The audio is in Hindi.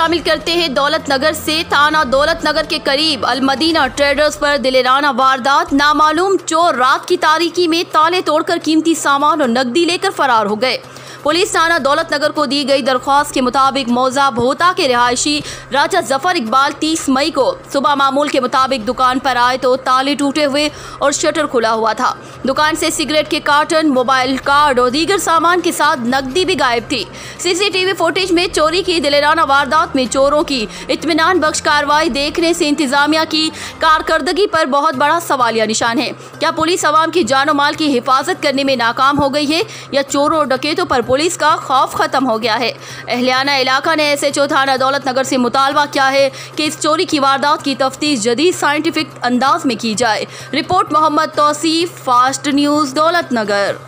शामिल करते हैं दौलत नगर से। थाना दौलत नगर के करीब अलमदीना ट्रेडर्स पर दिलेराना वारदात। नामालूम चोर रात की तारीकी में ताले तोड़कर कीमती सामान और नकदी लेकर फरार हो गए। पुलिस थाना दौलत नगर को दी गई दरख्वास्त के मुताबिक मौजा भोता के रिहायशी राजा जफर इकबाल 30 मई को सुबह मामूल के मुताबिक दुकान पर आए तो ताले टूटे हुए और शटर खुला हुआ था। दुकान से सिगरेट के कार्टन, मोबाइल कार्ड और दीगर सामान के साथ नकदी भी गायब थी। सीसीटीवी फुटेज में चोरी की दिलेराना वारदात में चोरों की इत्मीनान बख्श कार्रवाई देखने से इंतजामिया की कारकर्दगी पर बहुत बड़ा सवालिया निशान है। क्या पुलिस अवाम की जानो माल की हिफाजत करने में नाकाम हो गई है या चोरों और डकैतों पर पुलिस का खौफ खत्म हो गया है? अहलियाना इलाका ने SHO थाना दौलत नगर से मुतालबा किया है कि इस चोरी की वारदात की तफ्तीश जदीद साइंटिफिक अंदाज में की जाए। Report Mohammad Tauseef, fast news, Daulat नगर।